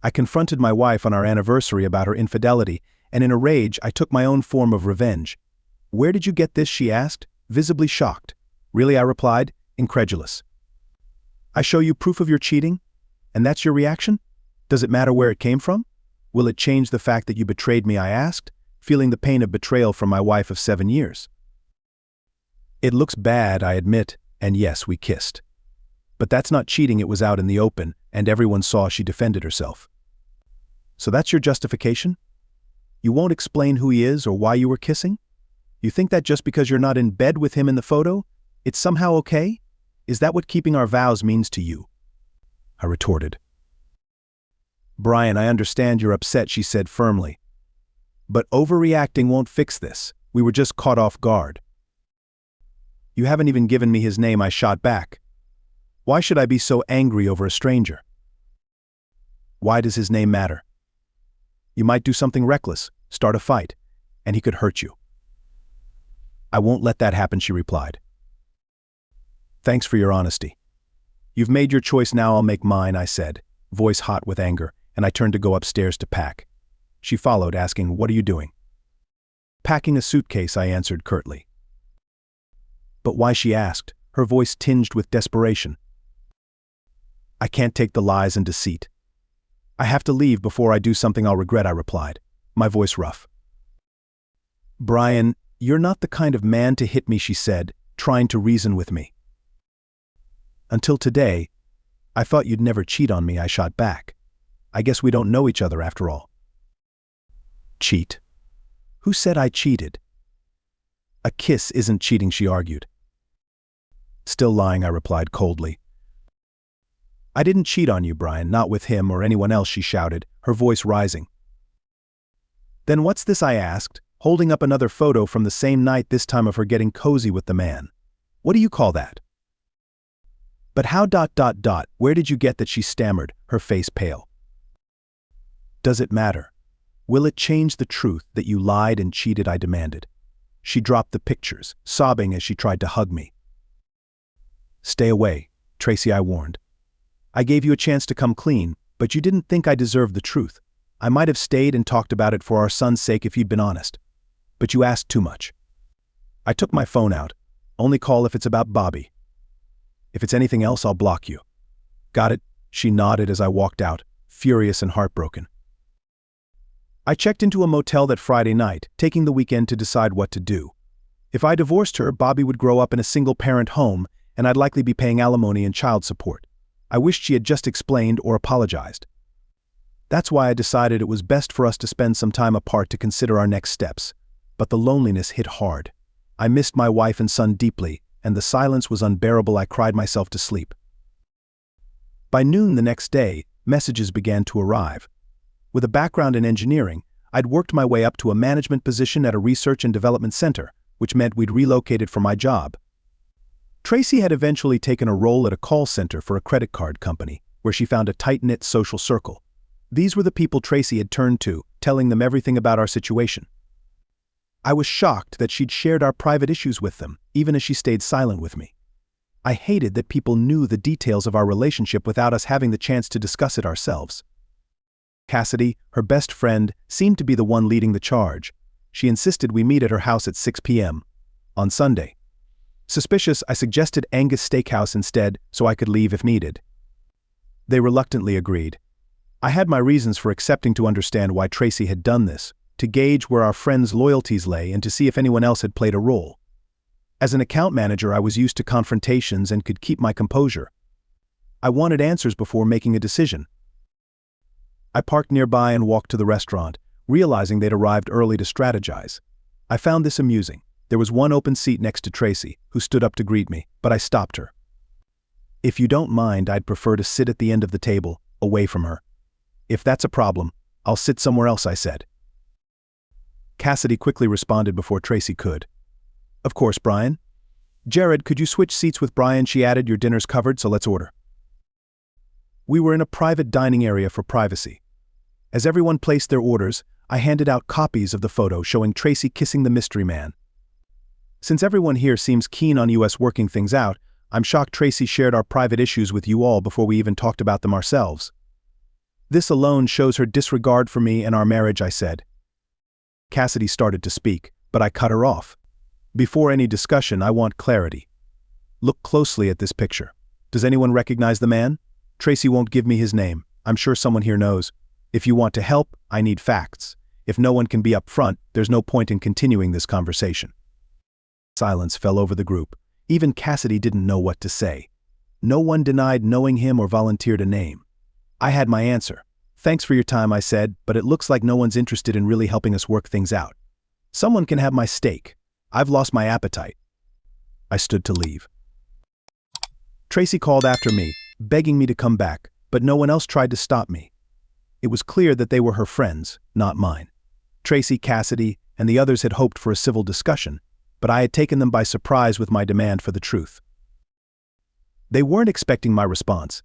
I confronted my wife on our anniversary about her infidelity, and in a rage I took my own form of revenge. "Where did you get this?" she asked, visibly shocked. "Really?" I replied, incredulous. "I show you proof of your cheating? And that's your reaction? Does it matter where it came from? Will it change the fact that you betrayed me?" I asked, feeling the pain of betrayal from my wife of 7 years. "It looks bad, I admit, and yes, we kissed. But that's not cheating. It was out in the open, and everyone saw she defended herself." "So that's your justification? You won't explain who he is or why you were kissing? You think that just because you're not in bed with him in the photo, it's somehow okay? Is that what keeping our vows means to you?" I retorted. "Brian, I understand you're upset," she said firmly. "But overreacting won't fix this. We were just caught off guard." "You haven't even given me his name," I shot back. "Why should I be so angry over a stranger?" "Why does his name matter? You might do something reckless, start a fight, and he could hurt you." "I won't let that happen," she replied. "Thanks for your honesty. You've made your choice, now I'll make mine," I said, voice hot with anger, and I turned to go upstairs to pack. She followed, asking, "What are you doing?" "Packing a suitcase," I answered curtly. "But why?" she asked, her voice tinged with desperation. "I can't take the lies and deceit. I have to leave before I do something I'll regret," I replied, my voice rough. "Brian, you're not the kind of man to hit me," she said, trying to reason with me. "Until today, I thought you'd never cheat on me," I shot back. "I guess we don't know each other after all." "Cheat? Who said I cheated?" "A kiss isn't cheating," she argued. "Still lying," I replied coldly. "I didn't cheat on you, Brian, not with him or anyone else," she shouted, her voice rising. "Then what's this?" I asked, holding up another photo from the same night, this time of her getting cozy with the man. "What do you call that?" "But how ... Where did you get that?" she stammered, her face pale. "Does it matter? Will it change the truth that you lied and cheated?" I demanded. She dropped the pictures, sobbing as she tried to hug me. "Stay away, Tracy," I warned. "I gave you a chance to come clean, but you didn't think I deserved the truth. I might have stayed and talked about it for our son's sake if you'd been honest. But you asked too much." I took my phone out. "Only call if it's about Bobby. If it's anything else, I'll block you." "Got it," she nodded as I walked out, furious and heartbroken. I checked into a motel that Friday night, taking the weekend to decide what to do. If I divorced her, Bobby would grow up in a single-parent home, and I'd likely be paying alimony and child support. I wished she had just explained or apologized. That's why I decided it was best for us to spend some time apart to consider our next steps. But the loneliness hit hard. I missed my wife and son deeply, and the silence was unbearable. I cried myself to sleep. By noon the next day, messages began to arrive. With a background in engineering, I'd worked my way up to a management position at a research and development center, which meant we'd relocated for my job. Tracy had eventually taken a role at a call center for a credit card company, where she found a tight-knit social circle. These were the people Tracy had turned to, telling them everything about our situation. I was shocked that she'd shared our private issues with them, even as she stayed silent with me. I hated that people knew the details of our relationship without us having the chance to discuss it ourselves. Cassidy, her best friend, seemed to be the one leading the charge. She insisted we meet at her house at 6 p.m. on Sunday. Suspicious, I suggested Angus Steakhouse instead, so I could leave if needed. They reluctantly agreed. I had my reasons for accepting, to understand why Tracy had done this, to gauge where our friends' loyalties lay, and to see if anyone else had played a role. As an account manager, I was used to confrontations and could keep my composure. I wanted answers before making a decision. I parked nearby and walked to the restaurant, realizing they'd arrived early to strategize. I found this amusing. There was one open seat next to Tracy, who stood up to greet me, but I stopped her. "If you don't mind, I'd prefer to sit at the end of the table, away from her." "If that's a problem, I'll sit somewhere else," I said. Cassidy quickly responded before Tracy could. "Of course, Brian. Jared, could you switch seats with Brian?" she added. "Your dinner's covered, so let's order." We were in a private dining area for privacy. As everyone placed their orders, I handed out copies of the photo showing Tracy kissing the mystery man. Since everyone here seems keen on us working things out, I'm shocked Tracy shared our private issues with you all before we even talked about them ourselves. This alone shows her disregard for me and our marriage, I said. Cassidy started to speak, but I cut her off. Before any discussion, I want clarity. Look closely at this picture. Does anyone recognize the man? Tracy won't give me his name. I'm sure someone here knows. If you want to help, I need facts. If no one can be upfront, there's no point in continuing this conversation. Silence fell over the group. Even Cassidy didn't know what to say. No one denied knowing him or volunteered a name. I had my answer. Thanks for your time, I said, but it looks like no one's interested in really helping us work things out. Someone can have my steak. I've lost my appetite. I stood to leave. Tracy called after me, begging me to come back, but no one else tried to stop me. It was clear that they were her friends, not mine. Tracy, Cassidy, and the others had hoped for a civil discussion, but I had taken them by surprise with my demand for the truth. They weren't expecting my response.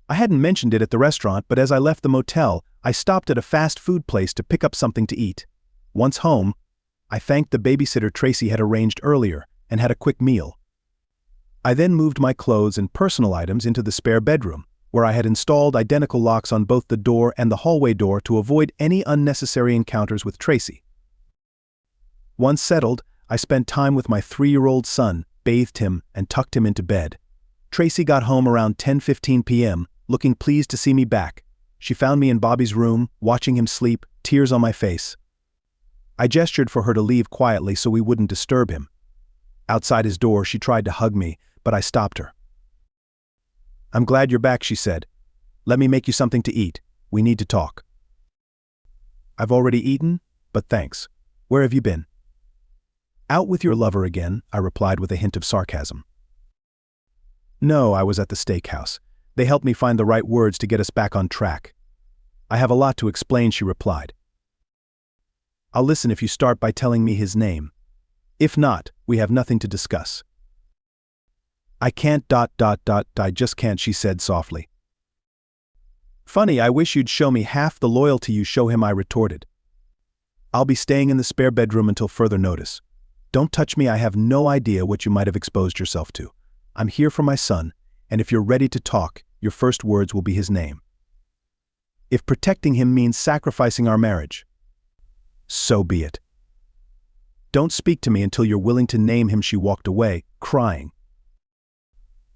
I hadn't mentioned it at the restaurant, but as I left the motel, I stopped at a fast food place to pick up something to eat. Once home, I thanked the babysitter Tracy had arranged earlier and had a quick meal. I then moved my clothes and personal items into the spare bedroom, where I had installed identical locks on both the door and the hallway door to avoid any unnecessary encounters with Tracy. Once settled, I spent time with my 3-year-old son, bathed him, and tucked him into bed. Tracy got home around 10:15 p.m., looking pleased to see me back. She found me in Bobby's room, watching him sleep, tears on my face. I gestured for her to leave quietly so we wouldn't disturb him. Outside his door, she tried to hug me, but I stopped her. "I'm glad you're back," she said. "Let me make you something to eat. We need to talk." "I've already eaten, but thanks. Where have you been?" "Out with your lover again," I replied with a hint of sarcasm. "No, I was at the steakhouse. They helped me find the right words to get us back on track." "I have a lot to explain," she replied. "I'll listen if you start by telling me his name. If not, we have nothing to discuss." "I can't ... I just can't," she said softly. "Funny, I wish you'd show me half the loyalty you show him," I retorted. "I'll be staying in the spare bedroom until further notice. Don't touch me, I have no idea what you might have exposed yourself to. I'm here for my son, and if you're ready to talk, your first words will be his name. If protecting him means sacrificing our marriage, so be it. Don't speak to me until you're willing to name him." She walked away, crying.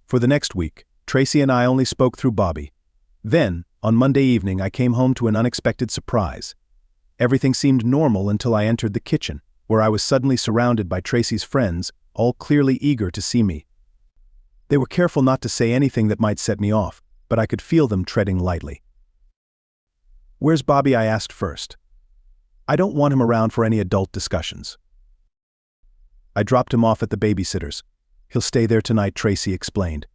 For the next week, Tracy and I only spoke through Bobby. Then, on Monday evening, I came home to an unexpected surprise. Everything seemed normal until I entered the kitchen, where I was suddenly surrounded by Tracy's friends, all clearly eager to see me. They were careful not to say anything that might set me off, but I could feel them treading lightly. "Where's Bobby?" I asked first. "I don't want him around for any adult discussions." "I dropped him off at the babysitter's. He'll stay there tonight," Tracy explained.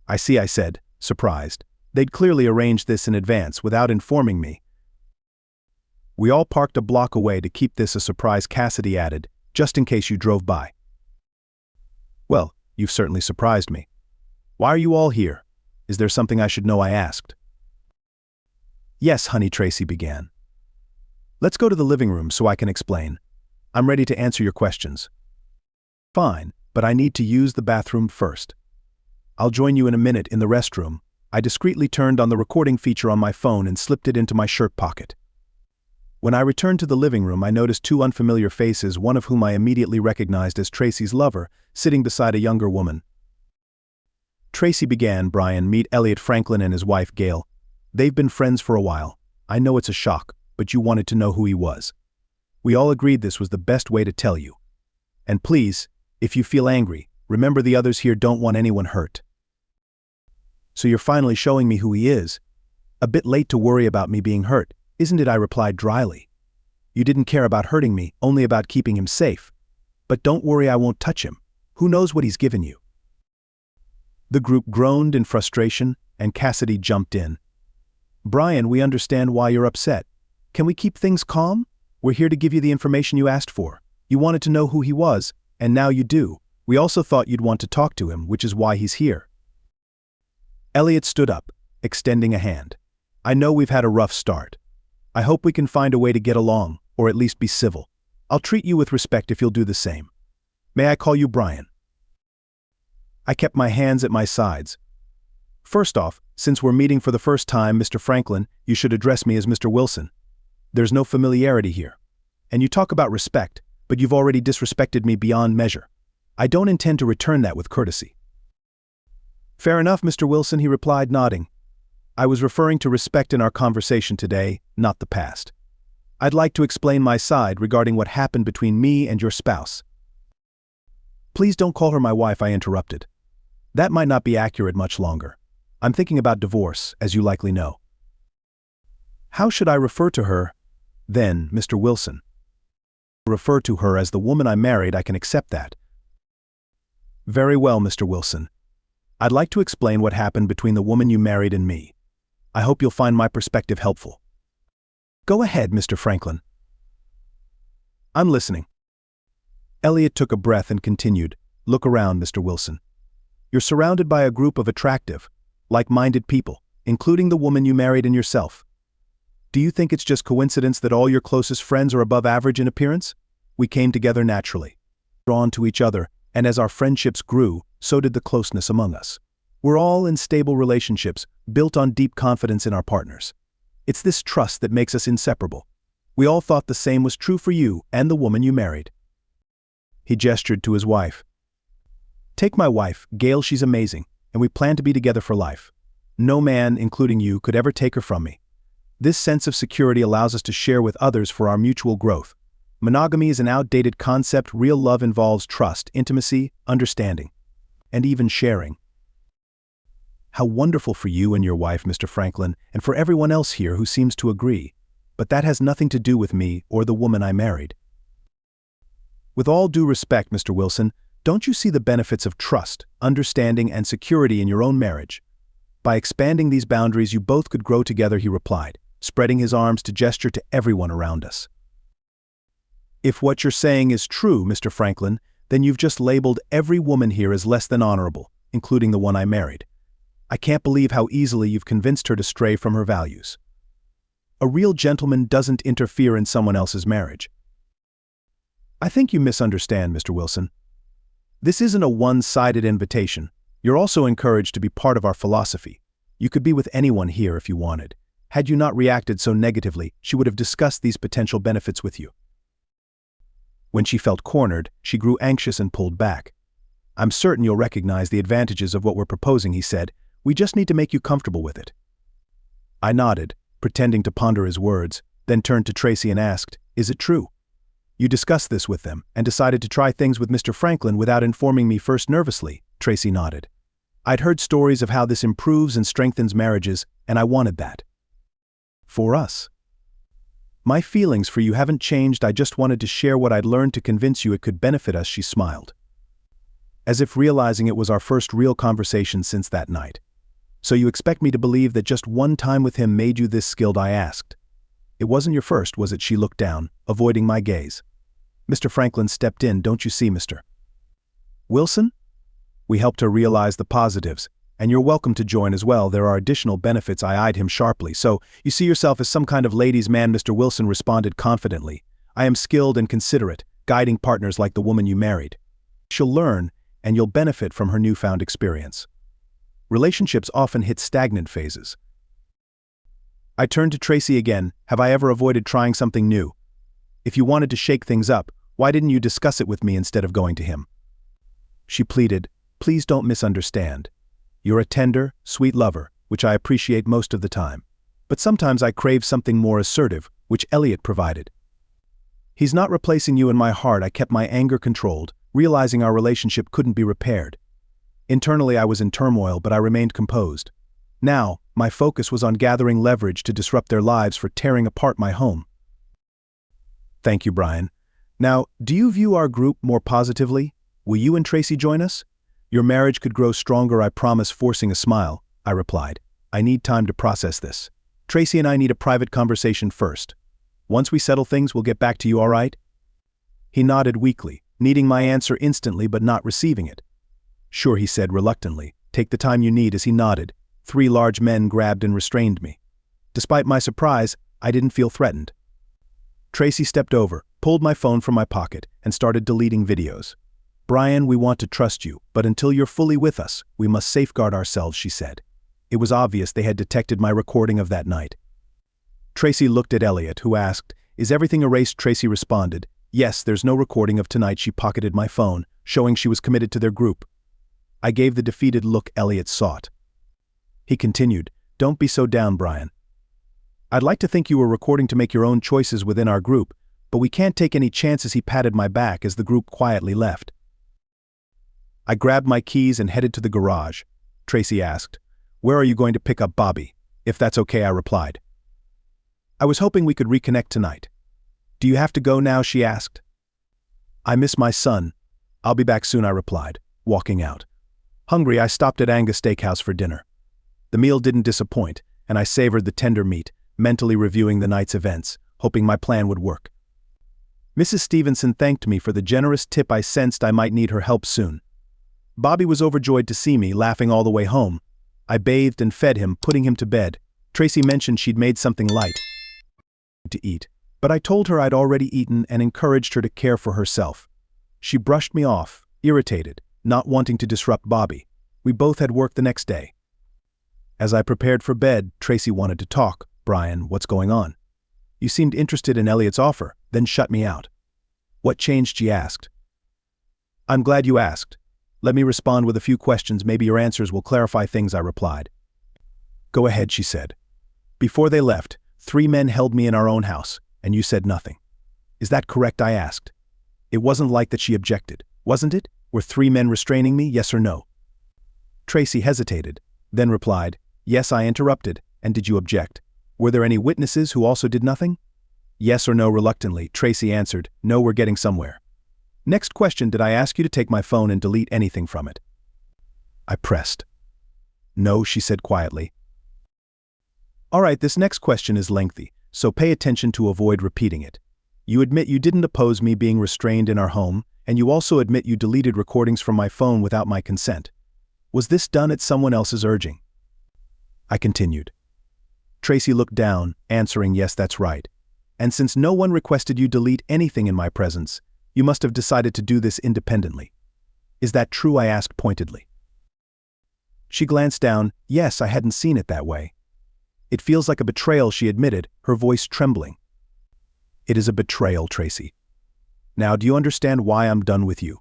"I see," I said, surprised. They'd clearly arranged this in advance without informing me. "We all parked a block away to keep this a surprise," Cassidy added, "just in case you drove by." "Well, you've certainly surprised me. Why are you all here? Is there something I should know?" I asked. "Yes, honey," Tracy began. "Let's go to the living room so I can explain. I'm ready to answer your questions." "Fine, but I need to use the bathroom first. I'll join you in a minute in the restroom." I discreetly turned on the recording feature on my phone and slipped it into my shirt pocket. When I returned to the living room, I noticed 2 unfamiliar faces, one of whom I immediately recognized as Tracy's lover, sitting beside a younger woman. "Tracy," began Brian, "meet Elliot Franklin and his wife Gail. They've been friends for a while. I know it's a shock, but you wanted to know who he was. We all agreed this was the best way to tell you. And please, if you feel angry, remember the others here don't want anyone hurt." "So you're finally showing me who he is. A bit late to worry about me being hurt, isn't it?" I replied dryly. "You didn't care about hurting me, only about keeping him safe. But don't worry, I won't touch him. Who knows what he's given you?" The group groaned in frustration, and Cassidy jumped in. "Brian, we understand why you're upset. Can we keep things calm? We're here to give you the information you asked for. You wanted to know who he was, and now you do. We also thought you'd want to talk to him, which is why he's here." Elliot stood up, extending a hand. "I know we've had a rough start. I hope we can find a way to get along, or at least be civil. I'll treat you with respect if you'll do the same. May I call you Brian?" I kept my hands at my sides. First off, since we're meeting for the first time, Mr. Franklin, you should address me as Mr. Wilson. There's no familiarity here. And you talk about respect, but you've already disrespected me beyond measure. I don't intend to return that with courtesy. Fair enough, Mr. Wilson, he replied, nodding. I was referring to respect in our conversation today, not the past. I'd like to explain my side regarding what happened between me and your spouse. Please don't call her my wife, I interrupted. That might not be accurate much longer. I'm thinking about divorce, as you likely know. How should I refer to her, then, Mr. Wilson? Refer to her as the woman I married, I can accept that. Very well, Mr. Wilson. I'd like to explain what happened between the woman you married and me. I hope you'll find my perspective helpful. Go ahead, Mr. Franklin. I'm listening. Elliot took a breath and continued, Look around, Mr. Wilson. You're surrounded by a group of attractive, like-minded people, including the woman you married and yourself. Do you think it's just coincidence that all your closest friends are above average in appearance? We came together naturally, drawn to each other, and as our friendships grew, so did the closeness among us. We're all in stable relationships, built on deep confidence in our partners. It's this trust that makes us inseparable. We all thought the same was true for you and the woman you married. He gestured to his wife. Take my wife, Gail, she's amazing, and we plan to be together for life. No man, including you, could ever take her from me. This sense of security allows us to share with others for our mutual growth. Monogamy is an outdated concept. Real love involves trust, intimacy, understanding, and even sharing. How wonderful for you and your wife, Mr. Franklin, and for everyone else here who seems to agree. But that has nothing to do with me or the woman I married. With all due respect, Mr. Wilson, don't you see the benefits of trust, understanding, and security in your own marriage? By expanding these boundaries, you both could grow together, he replied, spreading his arms to gesture to everyone around us. If what you're saying is true, Mr. Franklin, then you've just labeled every woman here as less than honorable, including the one I married. I can't believe how easily you've convinced her to stray from her values. A real gentleman doesn't interfere in someone else's marriage. I think you misunderstand, Mr. Wilson. This isn't a one-sided invitation. You're also encouraged to be part of our philosophy. You could be with anyone here if you wanted. Had you not reacted so negatively, she would have discussed these potential benefits with you. When she felt cornered, she grew anxious and pulled back. I'm certain you'll recognize the advantages of what we're proposing, he said. We just need to make you comfortable with it. I nodded, pretending to ponder his words, then turned to Tracy and asked, Is it true? You discussed this with them and decided to try things with Mr. Franklin without informing me first. Nervously, Tracy nodded. I'd heard stories of how this improves and strengthens marriages, and I wanted that. For us. My feelings for you haven't changed. I just wanted to share what I'd learned to convince you it could benefit us, she smiled. As if realizing it was our first real conversation since that night. So you expect me to believe that just one time with him made you this skilled, I asked. It wasn't your first, was it? She looked down, avoiding my gaze. Mr. Franklin stepped in, don't you see, Mr. Wilson? We helped her realize the positives, and you're welcome to join as well. There are additional benefits. I eyed him sharply. So, you see yourself as some kind of ladies' man, Mr. Wilson responded confidently. I am skilled and considerate, guiding partners like the woman you married. She'll learn, and you'll benefit from her newfound experience. Relationships often hit stagnant phases. I turned to Tracy again. Have I ever avoided trying something new? If you wanted to shake things up, why didn't you discuss it with me instead of going to him? She pleaded, Please don't misunderstand. You're a tender, sweet lover, which I appreciate most of the time. But sometimes I crave something more assertive, which Elliot provided. He's not replacing you in my heart. I kept my anger controlled, realizing our relationship couldn't be repaired. Internally I was in turmoil, but I remained composed. Now, my focus was on gathering leverage to disrupt their lives for tearing apart my home. Thank you, Brian. Now, do you view our group more positively? Will you and Tracy join us? Your marriage could grow stronger, I promise, forcing a smile, I replied. I need time to process this. Tracy and I need a private conversation first. Once we settle things, we'll get back to you, all right? He nodded weakly, needing my answer instantly but not receiving it. Sure, he said reluctantly. Take the time you need. As he nodded, 3 large men grabbed and restrained me. Despite my surprise, I didn't feel threatened. Tracy stepped over, pulled my phone from my pocket, and started deleting videos. Brian, we want to trust you, but until you're fully with us, we must safeguard ourselves, she said. It was obvious they had detected my recording of that night. Tracy looked at Elliot, who asked, "Is everything erased?" Tracy responded, "Yes, there's no recording of tonight." She pocketed my phone, showing she was committed to their group. I gave the defeated look Elliot sought. He continued, "Don't be so down, Brian. I'd like to think you were recording to make your own choices within our group, but we can't take any chances." He patted my back as the group quietly left. I grabbed my keys and headed to the garage. Tracy asked, "Where are you going to pick up Bobby?" "If that's okay," I replied. "I was hoping we could reconnect tonight." "Do you have to go now?" she asked. "I miss my son. I'll be back soon," I replied, walking out. Hungry, I stopped at Angus Steakhouse for dinner. The meal didn't disappoint, and I savored the tender meat, mentally reviewing the night's events, hoping my plan would work. Mrs. Stevenson thanked me for the generous tip. I sensed I might need her help soon. Bobby was overjoyed to see me, laughing all the way home. I bathed and fed him, putting him to bed. Tracy mentioned she'd made something light to eat, but I told her I'd already eaten and encouraged her to care for herself. She brushed me off, irritated, not wanting to disrupt Bobby. We both had work the next day. As I prepared for bed, Tracy wanted to talk. "Brian, what's going on? You seemed interested in Elliot's offer, then shut me out." "What changed?" she asked. "I'm glad you asked. Let me respond with a few questions. Maybe your answers will clarify things," I replied. "Go ahead," she said. "Before they left, 3 men held me in our own house, and you said nothing. Is that correct?" I asked. It wasn't like that she objected, wasn't it? Were 3 men restraining me, yes or no? Tracy hesitated, then replied, "Yes." I interrupted, "And did you object? Were there any witnesses who also did nothing?" "Yes or no?" Reluctantly, Tracy answered, "No, we're getting somewhere." "Next question, did I ask you to take my phone and delete anything from it?" I pressed. "No," she said quietly. "All right, this next question is lengthy, so pay attention to avoid repeating it. You admit you didn't oppose me being restrained in our home, and you also admit you deleted recordings from my phone without my consent. Was this done at someone else's urging?" I continued. Tracy looked down, answering, "Yes, that's right. And since no one requested you delete anything in my presence, you must have decided to do this independently. Is that true?" I asked pointedly. She glanced down. "Yes, I hadn't seen it that way." "It feels like a betrayal," she admitted, her voice trembling. "It is a betrayal, Tracy. Now, do you understand why I'm done with you?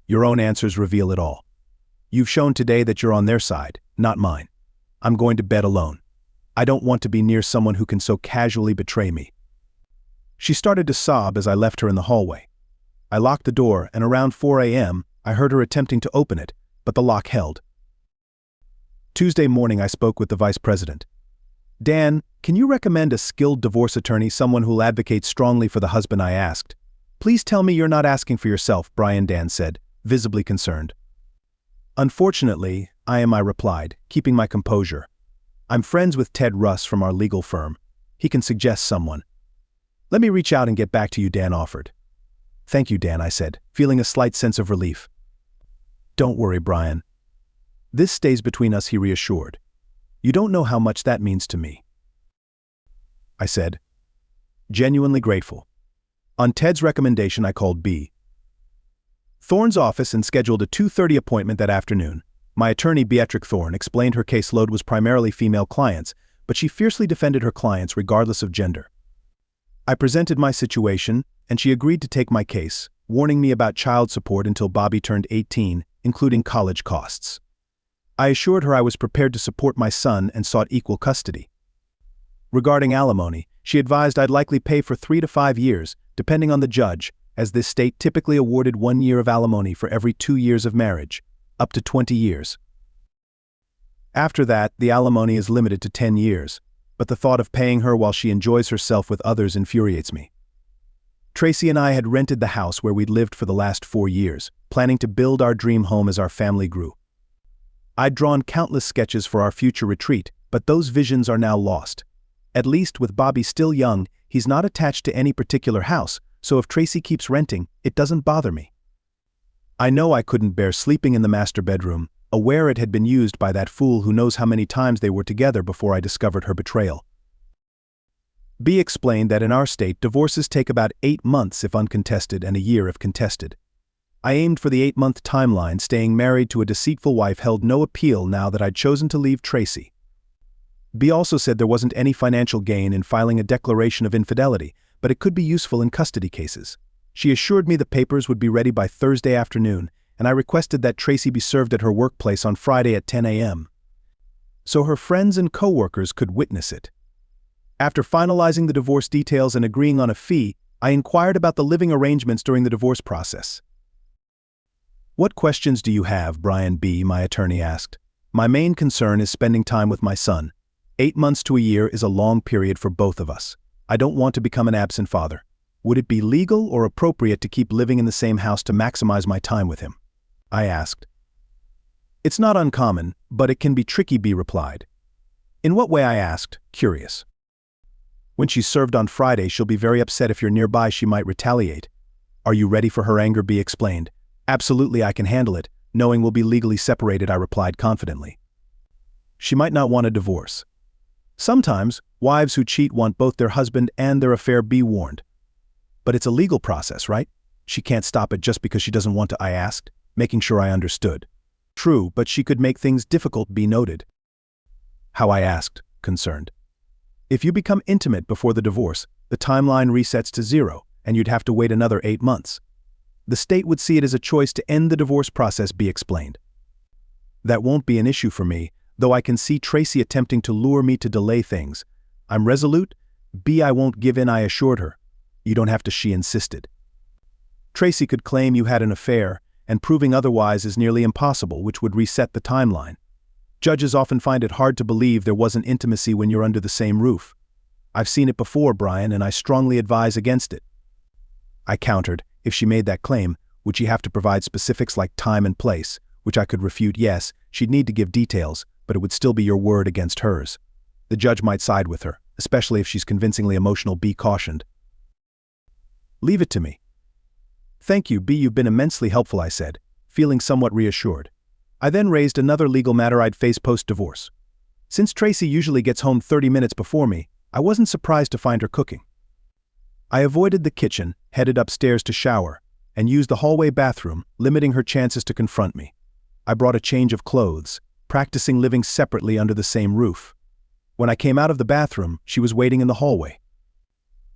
Your own answers reveal it all. You've shown today that you're on their side, not mine. I'm going to bed alone. I don't want to be near someone who can so casually betray me." She started to sob as I left her in the hallway. I locked the door, and around 4 a.m., I heard her attempting to open it, but the lock held. Tuesday morning, I spoke with the vice president. "Dan, can you recommend a skilled divorce attorney, someone who'll advocate strongly for the husband?" I asked. "Please tell me you're not asking for yourself," Dan said, visibly concerned. "Unfortunately, I am," I replied, keeping my composure. "I'm friends with Ted Russ from our legal firm. He can suggest someone." "Let me reach out and get back to you," Dan offered. "Thank you, Dan," I said, feeling a slight sense of relief. "Don't worry, Brian. This stays between us," he reassured. "You don't know how much that means to me." I said, genuinely grateful. On Ted's recommendation, I called B. Thorne's office and scheduled a 2:30 appointment that afternoon. My attorney, Beatrix Thorne, explained her caseload was primarily female clients, but she fiercely defended her clients regardless of gender. I presented my situation, and she agreed to take my case, warning me about child support until Bobby turned 18, including college costs. I assured her I was prepared to support my son and sought equal custody. Regarding alimony, she advised I'd likely pay for 3 to 5 years, depending on the judge, as this state typically awarded 1 year of alimony for every 2 years of marriage, up to 20 years. After that, the alimony is limited to 10 years, but the thought of paying her while she enjoys herself with others infuriates me. Tracy and I had rented the house where we'd lived for the last 4 years, planning to build our dream home as our family grew. I'd drawn countless sketches for our future retreat, but those visions are now lost. At least with Bobby still young, he's not attached to any particular house, so if Tracy keeps renting, it doesn't bother me. I know I couldn't bear sleeping in the master bedroom, aware it had been used by that fool who knows how many times they were together before I discovered her betrayal. B explained that in our state, divorces take about 8 months if uncontested and a year if contested. I aimed for the 8-month timeline. Staying married to a deceitful wife held no appeal now that I'd chosen to leave Tracy. B also said there wasn't any financial gain in filing a declaration of infidelity, but it could be useful in custody cases. She assured me the papers would be ready by Thursday afternoon, and I requested that Tracy be served at her workplace on Friday at 10 a.m. so her friends and co-workers could witness it. After finalizing the divorce details and agreeing on a fee, I inquired about the living arrangements during the divorce process. "What questions do you have, Brian B?" my attorney asked. "My main concern is spending time with my son. 8 months to a year is a long period for both of us. I don't want to become an absent father. Would it be legal or appropriate to keep living in the same house to maximize my time with him?" I asked. "It's not uncommon, but it can be tricky," B replied. "In what way?" I asked, curious. "When she's served on Friday, she'll be very upset. If you're nearby, she might retaliate." "Are you ready for her anger?" B explained. "Absolutely, I can handle it, knowing we'll be legally separated," I replied confidently. "She might not want a divorce. Sometimes, wives who cheat want both their husband and their affair," B warned. "But it's a legal process, right? She can't stop it just because she doesn't want to," I asked, making sure I understood. "True, but she could make things difficult," B noted. "How?" I asked, concerned. "If you become intimate before the divorce, the timeline resets to 0, and you'd have to wait another 8 months. The state would see it as a choice to end the divorce process," B explained. "That won't be an issue for me, though I can see Tracy attempting to lure me to delay things. I'm resolute. B, I won't give in," I assured her. "You don't have to," she insisted. "Tracy could claim you had an affair, and proving otherwise is nearly impossible, which would reset the timeline. Judges often find it hard to believe there wasn't intimacy when you're under the same roof. I've seen it before, Brian, and I strongly advise against it." I countered. If she made that claim, would she have to provide specifics like time and place, which I could refute? Yes, she'd need to give details, but it would still be your word against hers. The judge might side with her, especially if she's convincingly emotional, B cautioned. "Leave it to me." "Thank you, B, you've been immensely helpful," I said, feeling somewhat reassured. I then raised another legal matter I'd face post-divorce. Since Tracy usually gets home 30 minutes before me, I wasn't surprised to find her cooking. I avoided the kitchen, headed upstairs to shower, and used the hallway bathroom, limiting her chances to confront me. I brought a change of clothes, practicing living separately under the same roof. When I came out of the bathroom, she was waiting in the hallway.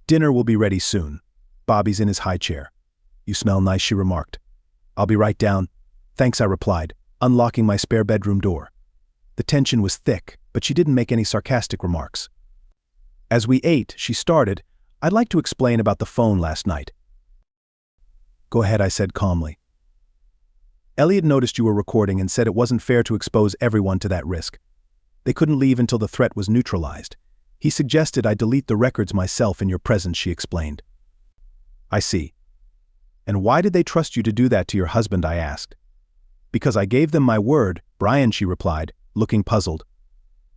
"Dinner will be ready soon." Bobby's in his high chair. "You smell nice," she remarked. "I'll be right down." "Thanks," I replied, unlocking my spare bedroom door. The tension was thick, but she didn't make any sarcastic remarks. As we ate, she started, "I'd like to explain about the phone last night." "Go ahead," I said calmly. "Elliot noticed you were recording and said it wasn't fair to expose everyone to that risk. They couldn't leave until the threat was neutralized. He suggested I delete the records myself in your presence," she explained. "I see. And why did they trust you to do that to your husband?" I asked. "Because I gave them my word, Brian," she replied, looking puzzled.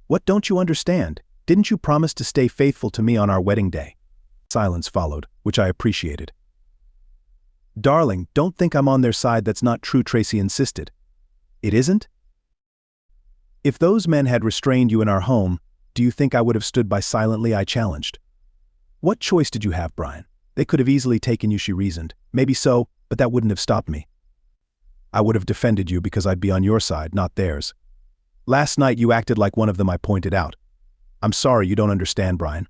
"What don't you understand? Didn't you promise to stay faithful to me on our wedding day?" Silence followed, which I appreciated. "Darling, don't think I'm on their side. That's not true," Tracy insisted. "It isn't? If those men had restrained you in our home, do you think I would have stood by silently?" I challenged. "What choice did you have, Brian? They could have easily taken you," she reasoned. "Maybe so, but that wouldn't have stopped me. I would have defended you because I'd be on your side, not theirs. Last night you acted like one of them," I pointed out. "I'm sorry, you don't understand, Brian."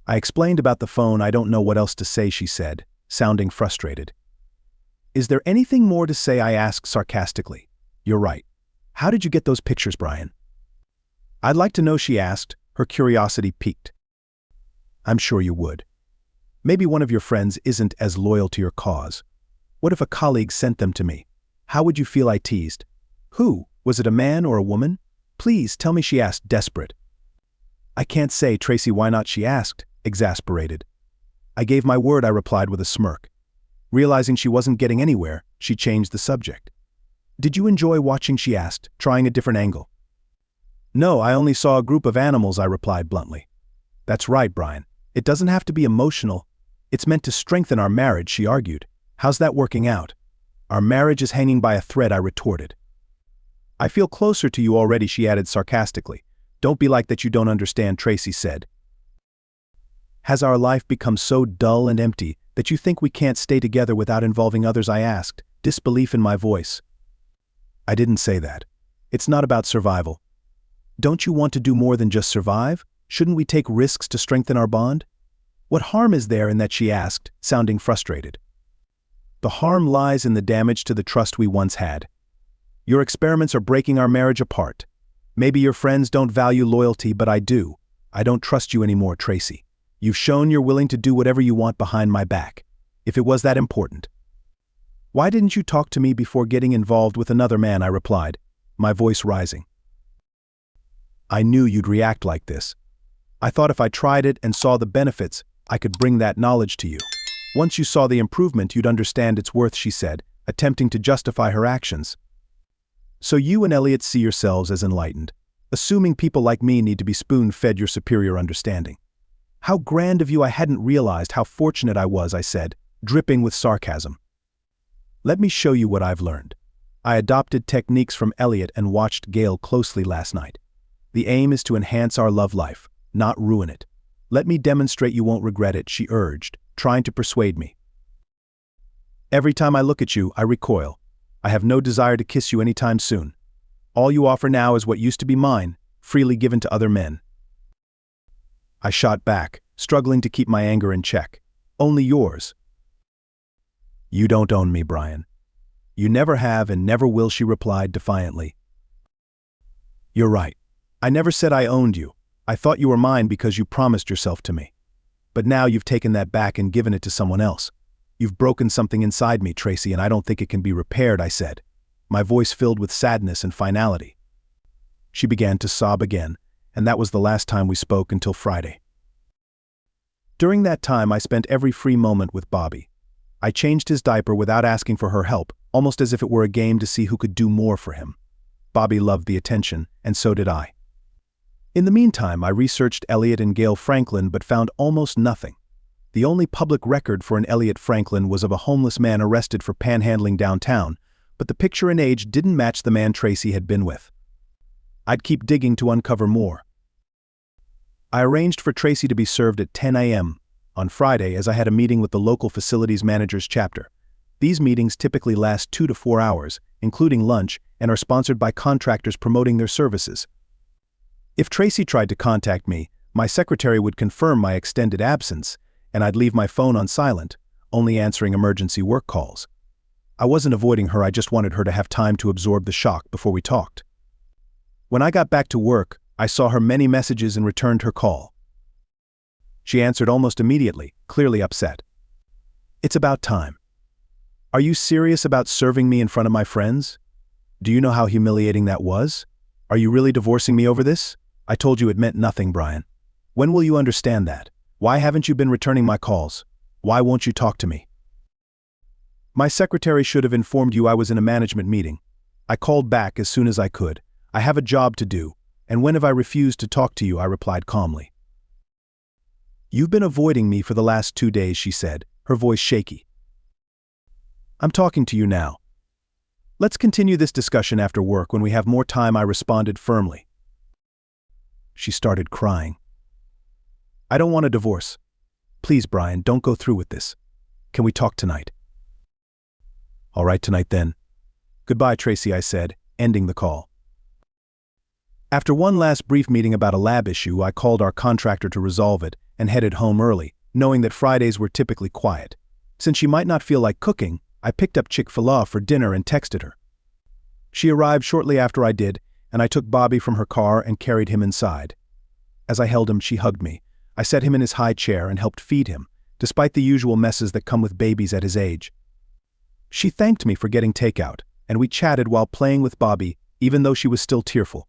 I explained about the phone. "I don't know what else to say," she said, sounding frustrated. "Is there anything more to say?" I asked sarcastically. "You're right. How did you get those pictures, Brian?" "I'd like to know," she asked, her curiosity piqued. "I'm sure you would. Maybe one of your friends isn't as loyal to your cause. What if a colleague sent them to me? How would you feel?" I teased. "Who? Was it a man or a woman? Please tell me," she asked, desperate. "I can't say, Tracy." "Why not?" she asked, exasperated. "I gave my word," I replied with a smirk. Realizing she wasn't getting anywhere, she changed the subject. "Did you enjoy watching?" she asked, trying a different angle. "No, I only saw a group of animals," I replied bluntly. "That's right, Brian. It doesn't have to be emotional. It's meant to strengthen our marriage," she argued. "How's that working out?" "Our marriage is hanging by a thread," I retorted. "I feel closer to you already," she added sarcastically. "Don't be like that, you don't understand," Tracy said. "Has our life become so dull and empty that you think we can't stay together without involving others?" I asked, disbelief in my voice. "I didn't say that. It's not about survival. Don't you want to do more than just survive? Shouldn't we take risks to strengthen our bond? What harm is there in that, she asked, sounding frustrated. The harm lies in the damage to the trust we once had. Your experiments are breaking our marriage apart. Maybe your friends don't value loyalty, but I do. I don't trust you anymore, Tracy. You've shown you're willing to do whatever you want behind my back. If it was that important. Why didn't you talk to me before getting involved with another man? I replied, my voice rising. I knew you'd react like this. I thought if I tried it and saw the benefits, I could bring that knowledge to you. Once you saw the improvement, you'd understand its worth, she said, attempting to justify her actions. So you and Elliot see yourselves as enlightened, assuming people like me need to be spoon-fed your superior understanding. How grand of you! I hadn't realized how fortunate I was, I said, dripping with sarcasm. Let me show you what I've learned. I adopted techniques from Elliot and watched Gail closely last night. The aim is to enhance our love life, not ruin it. Let me demonstrate, you won't regret it, she urged, trying to persuade me. Every time I look at you, I recoil. I have no desire to kiss you anytime soon. All you offer now is what used to be mine, freely given to other men. I shot back, struggling to keep my anger in check. Only yours. You don't own me, Brian. You never have and never will, she replied defiantly. You're right. I never said I owned you. I thought you were mine because you promised yourself to me. But now you've taken that back and given it to someone else. You've broken something inside me, Tracy, and I don't think it can be repaired, I said, my voice filled with sadness and finality. She began to sob again, and that was the last time we spoke until Friday. During that time, I spent every free moment with Bobby. I changed his diaper without asking for her help, almost as if it were a game to see who could do more for him. Bobby loved the attention, and so did I. In the meantime, I researched Elliot and Gail Franklin but found almost nothing. The only public record for an Elliot Franklin was of a homeless man arrested for panhandling downtown, but the picture and age didn't match the man Tracy had been with. I'd keep digging to uncover more. I arranged for Tracy to be served at 10 a.m. on Friday, as I had a meeting with the local facilities managers chapter. These meetings typically last 2 to 4 hours, including lunch, and are sponsored by contractors promoting their services. If Tracy tried to contact me, my secretary would confirm my extended absence, and I'd leave my phone on silent, only answering emergency work calls. I wasn't avoiding her, I just wanted her to have time to absorb the shock before we talked. When I got back to work, I saw her many messages and returned her call. She answered almost immediately, clearly upset. It's about time. Are you serious about serving me in front of my friends? Do you know how humiliating that was? Are you really divorcing me over this? I told you it meant nothing, Brian. When will you understand that? Why haven't you been returning my calls? Why won't you talk to me? My secretary should have informed you I was in a management meeting. I called back as soon as I could. I have a job to do, and when have I refused to talk to you? I replied calmly. You've been avoiding me for the last 2 days, she said, her voice shaky. I'm talking to you now. Let's continue this discussion after work when we have more time, I responded firmly. She started crying. I don't want a divorce. Please, Brian, don't go through with this. Can we talk tonight? All right, tonight then. Goodbye, Tracy, I said, ending the call. After one last brief meeting about a lab issue, I called our contractor to resolve it and headed home early, knowing that Fridays were typically quiet. Since she might not feel like cooking, I picked up Chick-fil-A for dinner and texted her. She arrived shortly after I did, and I took Bobby from her car and carried him inside. As I held him, she hugged me. I set him in his high chair and helped feed him, despite the usual messes that come with babies at his age. She thanked me for getting takeout, and we chatted while playing with Bobby, even though she was still tearful.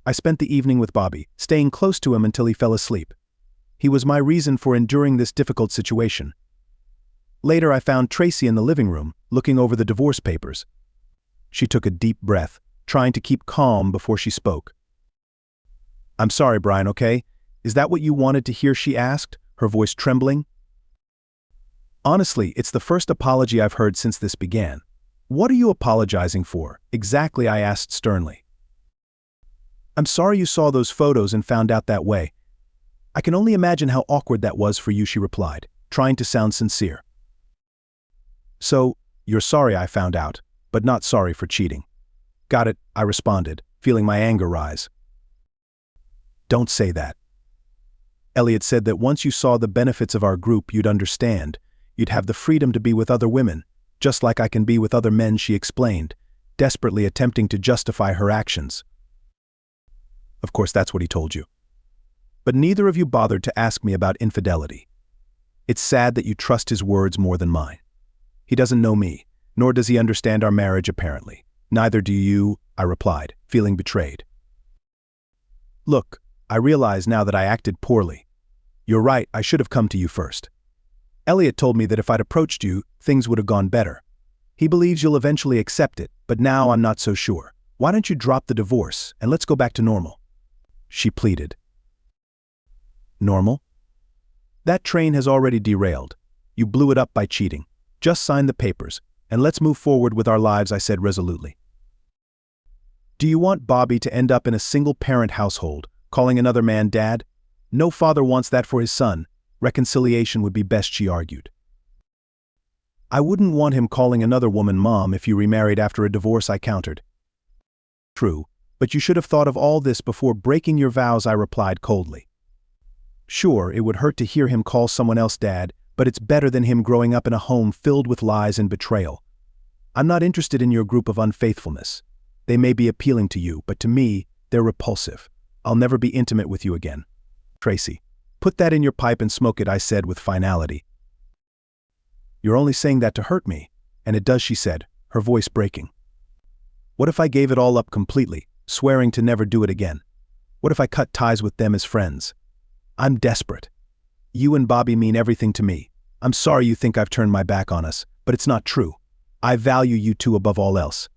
I spent the evening with Bobby, staying close to him until he fell asleep. He was my reason for enduring this difficult situation. Later, I found Tracy in the living room, looking over the divorce papers. She took a deep breath, trying to keep calm before she spoke. I'm sorry, Brian, okay? Is that what you wanted to hear? She asked, her voice trembling. Honestly, it's the first apology I've heard since this began. What are you apologizing for? Exactly, I asked sternly. I'm sorry you saw those photos and found out that way. I can only imagine how awkward that was for you, she replied, trying to sound sincere. So, you're sorry I found out, but not sorry for cheating. Got it, I responded, feeling my anger rise. Don't say that. Elliot said that once you saw the benefits of our group, you'd understand. You'd have the freedom to be with other women, just like I can be with other men, she explained, desperately attempting to justify her actions. Of course, that's what he told you. But neither of you bothered to ask me about infidelity. It's sad that you trust his words more than mine. He doesn't know me, nor does he understand our marriage, apparently. Neither do you, I replied, feeling betrayed. Look, I realize now that I acted poorly. You're right, I should have come to you first. Elliot told me that if I'd approached you, things would have gone better. He believes you'll eventually accept it, but now I'm not so sure. Why don't you drop the divorce, and let's go back to normal? She pleaded. Normal? That train has already derailed. You blew it up by cheating. Just sign the papers, and let's move forward with our lives, I said resolutely. Do you want Bobby to end up in a single-parent household, calling another man dad? No father wants that for his son. Reconciliation would be best, she argued. I wouldn't want him calling another woman mom if you remarried after a divorce, I countered. True, but you should have thought of all this before breaking your vows, I replied coldly. Sure, it would hurt to hear him call someone else dad, but it's better than him growing up in a home filled with lies and betrayal. I'm not interested in your group of unfaithfulness. They may be appealing to you, but to me, they're repulsive. I'll never be intimate with you again. Tracy, put that in your pipe and smoke it, I said with finality. You're only saying that to hurt me, and it does, she said, her voice breaking. What if I gave it all up completely, swearing to never do it again? What if I cut ties with them as friends? I'm desperate. You and Bobby mean everything to me. I'm sorry you think I've turned my back on us, but it's not true. I value you two above all else.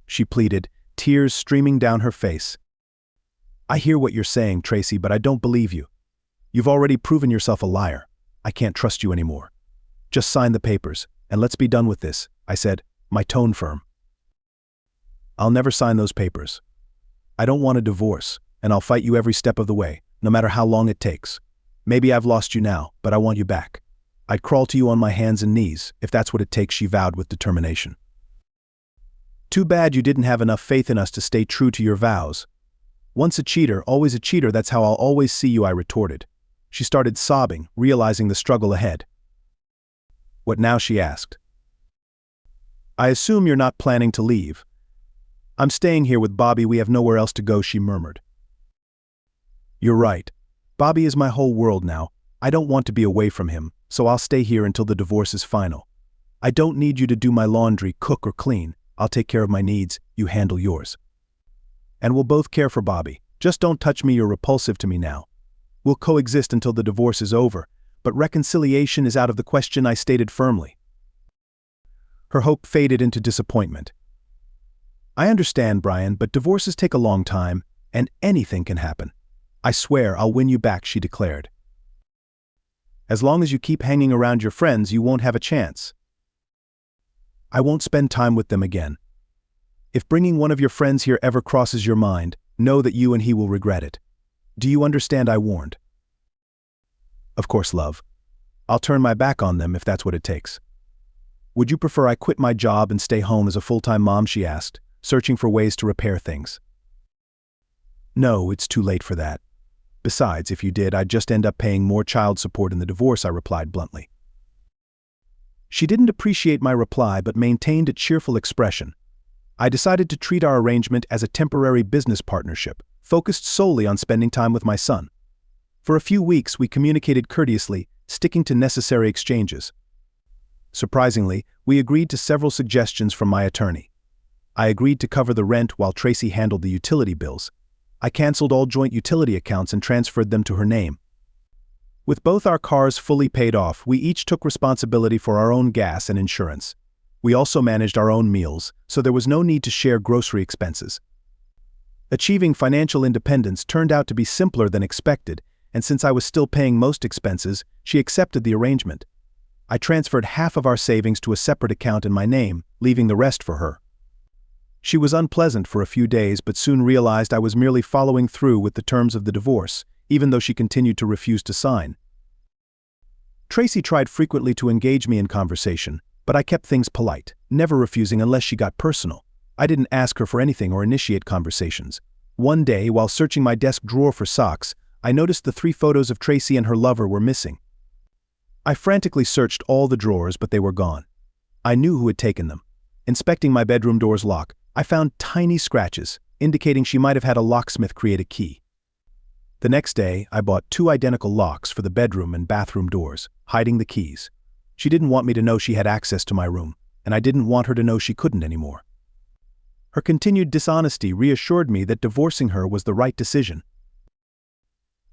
She pleaded, tears streaming down her face. I hear what you're saying, Tracy, but I don't believe you. You've already proven yourself a liar. I can't trust you anymore. Just sign the papers, and let's be done with this, I said, my tone firm. I'll never sign those papers. I don't want a divorce, and I'll fight you every step of the way, no matter how long it takes. Maybe I've lost you now, but I want you back. I'd crawl to you on my hands and knees, if that's what it takes, she vowed with determination. Too bad you didn't have enough faith in us to stay true to your vows. Once a cheater, always a cheater, that's how I'll always see you, I retorted. She started sobbing, realizing the struggle ahead. What now, she asked. I assume you're not planning to leave. I'm staying here with Bobby, we have nowhere else to go, she murmured. You're right. Bobby is my whole world now. I don't want to be away from him, so I'll stay here until the divorce is final. I don't need you to do my laundry, cook, or clean. I'll take care of my needs, you handle yours. And we'll both care for Bobby. Just don't touch me, you're repulsive to me now. We'll coexist until the divorce is over, but reconciliation is out of the question, I stated firmly. Her hope faded into disappointment. I understand, Brian, but divorces take a long time, and anything can happen. I swear I'll win you back, she declared. As long as you keep hanging around your friends, you won't have a chance. I won't spend time with them again. If bringing one of your friends here ever crosses your mind, know that you and he will regret it. Do you understand? I warned. Of course, love. I'll turn my back on them if that's what it takes. Would you prefer I quit my job and stay home as a full-time mom, she asked, searching for ways to repair things. No, it's too late for that. Besides, if you did, I'd just end up paying more child support in the divorce, I replied bluntly. She didn't appreciate my reply but maintained a cheerful expression. I decided to treat our arrangement as a temporary business partnership, focused solely on spending time with my son. For a few weeks, we communicated courteously, sticking to necessary exchanges. Surprisingly, we agreed to several suggestions from my attorney. I agreed to cover the rent while Tracy handled the utility bills. I canceled all joint utility accounts and transferred them to her name. With both our cars fully paid off, we each took responsibility for our own gas and insurance. We also managed our own meals, so there was no need to share grocery expenses. Achieving financial independence turned out to be simpler than expected, and since I was still paying most expenses, she accepted the arrangement. I transferred half of our savings to a separate account in my name, leaving the rest for her. She was unpleasant for a few days but soon realized I was merely following through with the terms of the divorce, even though she continued to refuse to sign. Tracy tried frequently to engage me in conversation, but I kept things polite, never refusing unless she got personal. I didn't ask her for anything or initiate conversations. One day, while searching my desk drawer for socks, I noticed the 3 photos of Tracy and her lover were missing. I frantically searched all the drawers, but they were gone. I knew who had taken them. Inspecting my bedroom door's lock, I found tiny scratches, indicating she might have had a locksmith create a key. The next day, I bought 2 identical locks for the bedroom and bathroom doors, hiding the keys. She didn't want me to know she had access to my room, and I didn't want her to know she couldn't anymore. Her continued dishonesty reassured me that divorcing her was the right decision.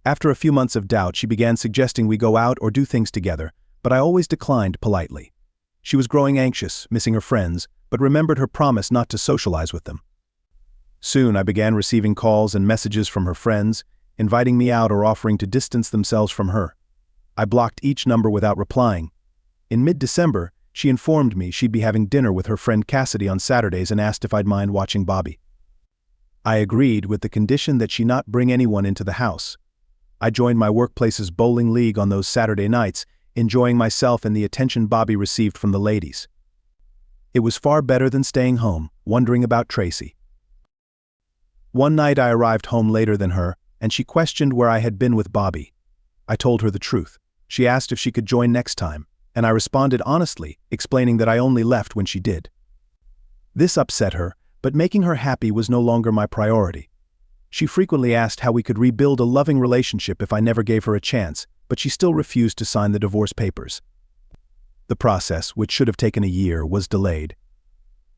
After a few months of doubt, she began suggesting we go out or do things together, but I always declined politely. She was growing anxious, missing her friends, but remembered her promise not to socialize with them. Soon I began receiving calls and messages from her friends, inviting me out or offering to distance themselves from her. I blocked each number without replying. In mid-December, she informed me she'd be having dinner with her friend Cassidy on Saturdays and asked if I'd mind watching Bobby. I agreed with the condition that she not bring anyone into the house. I joined my workplace's bowling league on those Saturday nights, enjoying myself and the attention Bobby received from the ladies. It was far better than staying home, wondering about Tracy. One night I arrived home later than her, and she questioned where I had been with Bobby. I told her the truth. She asked if she could join next time, and I responded honestly, explaining that I only left when she did. This upset her, but making her happy was no longer my priority. She frequently asked how we could rebuild a loving relationship if I never gave her a chance, but she still refused to sign the divorce papers. The process, which should have taken a year, was delayed.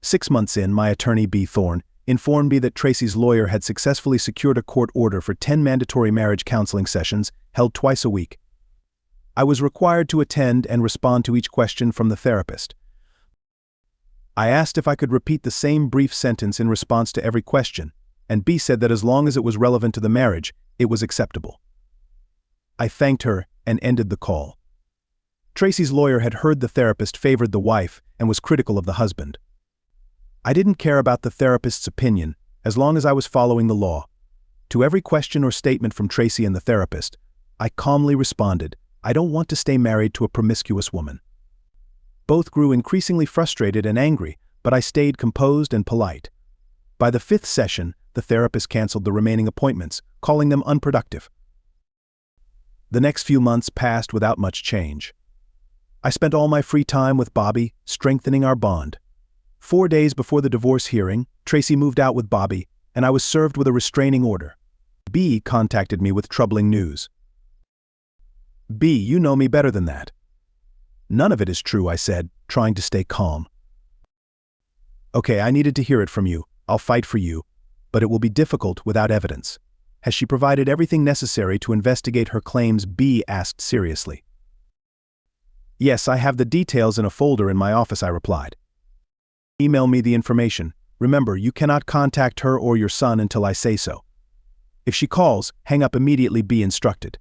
6 months in, my attorney B. Thorne informed me that Tracy's lawyer had successfully secured a court order for 10 mandatory marriage counseling sessions held twice a week. I was required to attend and respond to each question from the therapist. I asked if I could repeat the same brief sentence in response to every question, and B said that as long as it was relevant to the marriage, it was acceptable. I thanked her and ended the call. Tracy's lawyer had heard the therapist favored the wife and was critical of the husband. I didn't care about the therapist's opinion as long as I was following the law. To every question or statement from Tracy and the therapist, I calmly responded, "I don't want to stay married to a promiscuous woman." Both grew increasingly frustrated and angry, but I stayed composed and polite. By the 5th session, the therapist canceled the remaining appointments, calling them unproductive. The next few months passed without much change. I spent all my free time with Bobby, strengthening our bond. 4 days before the divorce hearing, Tracy moved out with Bobby, and I was served with a restraining order. B contacted me with troubling news. "B, you know me better than that." "None of it is true," I said, trying to stay calm. "Okay, I needed to hear it from you. I'll fight for you, but it will be difficult without evidence. Has she provided everything necessary to investigate her claims?" B asked seriously. "Yes, I have the details in a folder in my office," I replied. "Email me the information. Remember, you cannot contact her or your son until I say so. If she calls, hang up immediately," B instructed.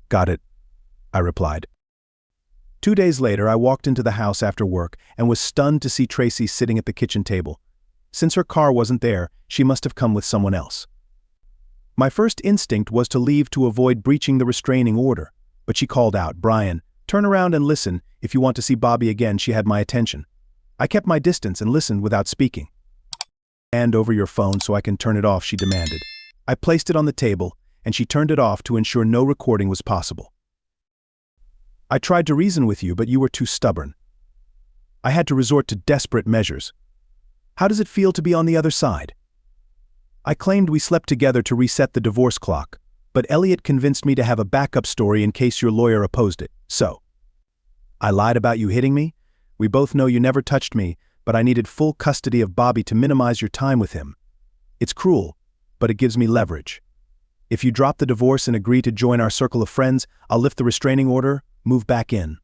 "Got it," I replied. 2 days later, I walked into the house after work and was stunned to see Tracy sitting at the kitchen table. Since her car wasn't there, she must have come with someone else. My first instinct was to leave to avoid breaching the restraining order, but she called out, "Brian, turn around and listen. If you want to see Bobby again." She had my attention. I kept my distance and listened without speaking. "Hand over your phone so I can turn it off," she demanded. I placed it on the table, and she turned it off to ensure no recording was possible. "I tried to reason with you, but you were too stubborn. I had to resort to desperate measures. How does it feel to be on the other side?" I claimed we slept together to reset the divorce clock, but Elliot convinced me to have a backup story in case your lawyer opposed it. "So I lied about you hitting me? We both know you never touched me, but I needed full custody of Bobby to minimize your time with him. It's cruel, but it gives me leverage. If you drop the divorce and agree to join our circle of friends, I'll lift the restraining order, move back in.